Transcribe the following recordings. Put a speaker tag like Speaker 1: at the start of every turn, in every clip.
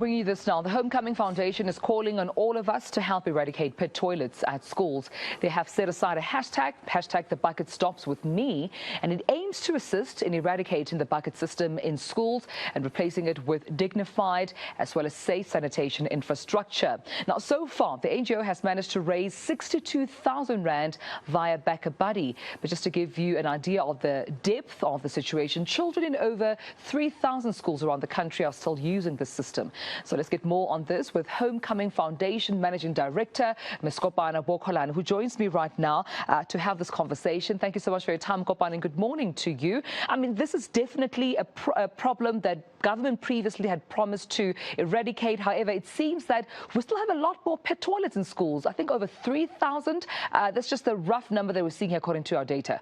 Speaker 1: Bringing you this now, the Homecoming Foundation is calling on all of us to help eradicate pit toilets at schools. They have set aside a hashtag the bucket stops with me, and it aims to assist in eradicating the bucket system in schools and replacing it with dignified as well as safe sanitation infrastructure. Now, so far, the NGO has managed to raise 62,000 Rand via Back a Buddy. But just to give you an idea of the depth of the situation, children in over 3,000 schools around the country are still using this system. So let's get more on this with Homecoming Foundation Managing Director, Ms. Kopano Bookholane, who joins me right now to have this conversation. Thank you so much for your time, Kopano, and good morning to you. I mean, this is definitely a problem that government previously had promised to eradicate. However, it seems that we still have a lot more pit toilets in schools. I think over 3,000. That's just the rough number that we're seeing here according to our data.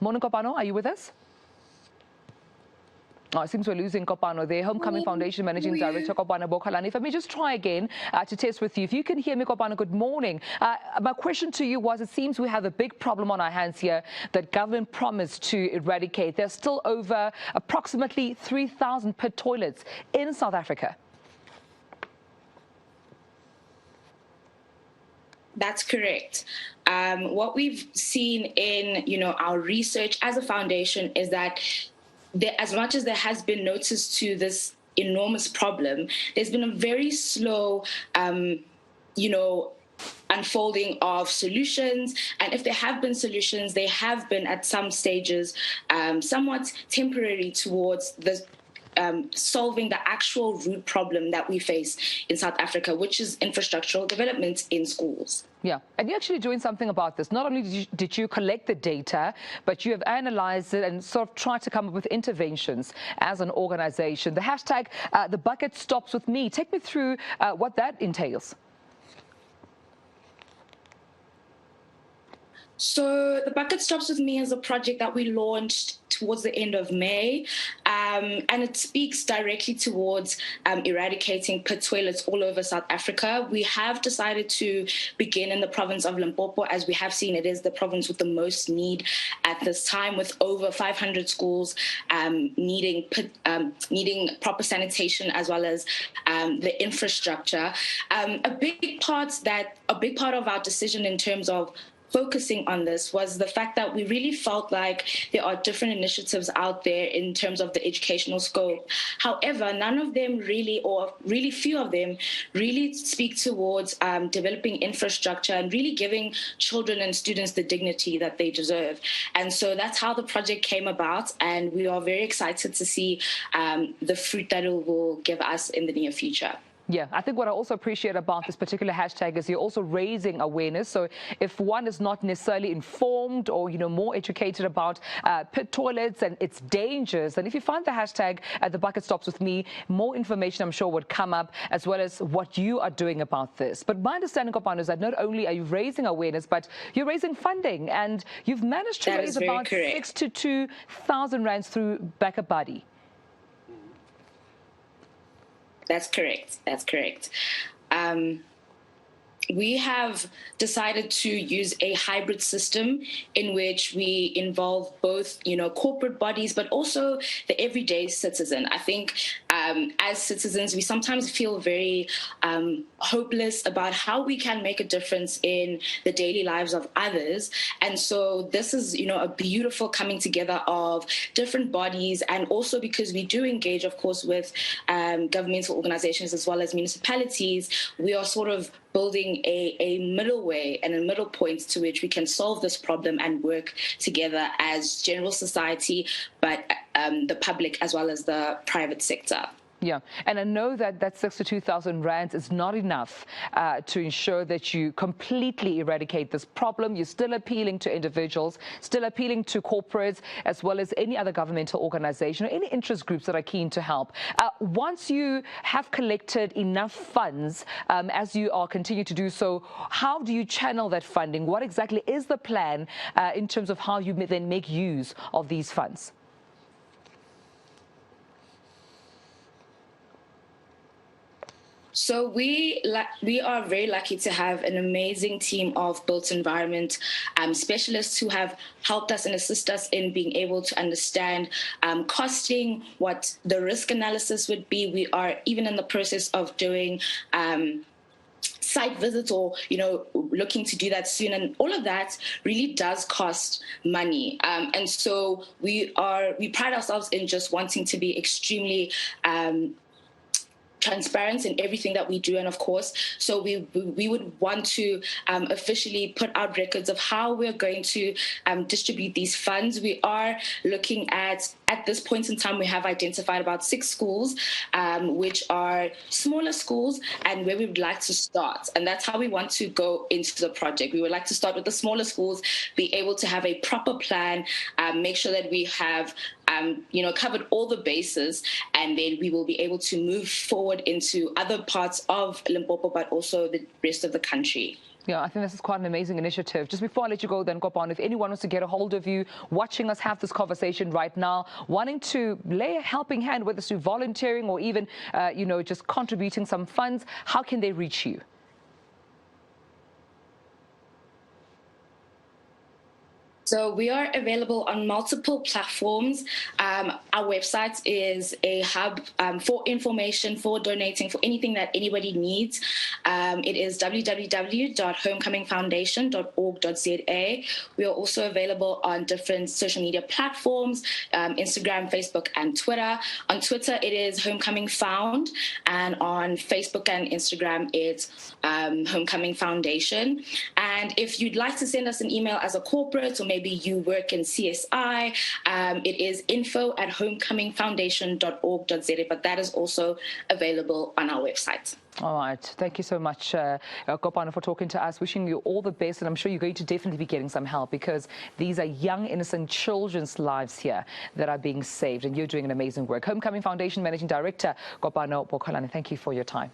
Speaker 1: Morning, Kopano, are you with us? Oh, it seems we're losing Kopano there. Homecoming Foundation Managing Director, Kopano Bookholane. If I may just try again to test with you. If you can hear me, Kopano, good morning. My question to you was, it seems we have a big problem on our hands here that government promised to eradicate. There's still over approximately 3,000 pit toilets in South Africa.
Speaker 2: That's correct. What we've seen in, our research as a foundation is that as much as there has been notice to this enormous problem, there's been a very slow, unfolding of solutions. And if there have been solutions, they have been at some stages somewhat temporary towards the solving the actual root problem that we face in South Africa, which is infrastructural development in schools.
Speaker 1: Yeah, and you're actually doing something about this. Not only did you collect the data, but you have analyzed it and sort of tried to come up with interventions as an organization. The hashtag, the bucket stops with me. Take me through what that entails.
Speaker 2: So the Bucket Stops With Me is a project that we launched towards the end of May, and it speaks directly towards eradicating pit toilets all over South Africa. We have decided to begin in the province of Limpopo. As we have seen, it is the province with the most need at this time, with over 500 schools needing proper sanitation as well as the infrastructure. A big part of our decision in terms of focusing on this was the fact that we really felt like there are different initiatives out there in terms of the educational scope. However, none of them really, or really few of them, really speak towards developing infrastructure and really giving children and students the dignity that they deserve. And so that's how the project came about, and we are very excited to see the fruit that it will give us in the near future.
Speaker 1: Yeah, I think what I also appreciate about this particular hashtag is you're also raising awareness. So if one is not necessarily informed or, more educated about pit toilets and its dangers, then if you find the hashtag the bucket stops with me, more information I'm sure would come up, as well as what you are doing about this. But my understanding, Kopano, is that not only are you raising awareness, but you're raising funding, and you've managed to raise about 62,000 Rands through Back a Buddy.
Speaker 2: That's correct. That's correct. We have decided to use a hybrid system in which we involve both, corporate bodies, but also the everyday citizen. I think as citizens, we sometimes feel very hopeless about how we can make a difference in the daily lives of others. And so this is, a beautiful coming together of different bodies. And also because we do engage, of course, with governmental organizations as well as municipalities, we are sort of building a middle way and a middle point to which we can solve this problem and work together as general society, but the public as well as the private sector.
Speaker 1: Yeah, and I know that 62,000 Rands is not enough to ensure that you completely eradicate this problem. You're still appealing to individuals, still appealing to corporates, as well as any other governmental organization or any interest groups that are keen to help. Once you have collected enough funds, as you are continuing to do so, how do you channel that funding? What exactly is the plan in terms of how you then make use of these funds?
Speaker 2: So we are very lucky to have an amazing team of built environment specialists who have helped us and assist us in being able to understand costing, what the risk analysis would be. We are even in the process of doing site visits, or looking to do that soon, and all of that really does cost money, and so we pride ourselves in just wanting to be extremely transparent in everything that we do. And of course, so we would want to officially put out records of how we're going to distribute these funds. We are looking at this point in time, we have identified about 6 schools, which are smaller schools, and where we would like to start. And that's how we want to go into the project. We would like to start with the smaller schools, be able to have a proper plan, make sure that we have covered all the bases, and then we will be able to move forward into other parts of Limpopo, but also the rest of the country.
Speaker 1: Yeah, I think this is quite an amazing initiative. Just before I let you go then, Kopano, if anyone wants to get a hold of you, watching us have this conversation right now, wanting to lay a helping hand, whether it's through volunteering or even, just contributing some funds, how can they reach you?
Speaker 2: So we are available on multiple platforms. Our website is a hub for information, for donating, for anything that anybody needs. It is www.homecomingfoundation.org.za. We are also available on different social media platforms, Instagram, Facebook, and Twitter. On Twitter, it is Homecoming Found, and on Facebook and Instagram, it's Homecoming Foundation. And if you'd like to send us an email as a corporate, or maybe you work in CSI, it is info@homecomingfoundation.org.za, but that is also available on our website.
Speaker 1: All right. Thank you so much, Kopano, for talking to us. Wishing you all the best, and I'm sure you're going to definitely be getting some help, because these are young, innocent children's lives here that are being saved, and you're doing an amazing work. Homecoming Foundation Managing Director, Kopano Bookholane, thank you for your time.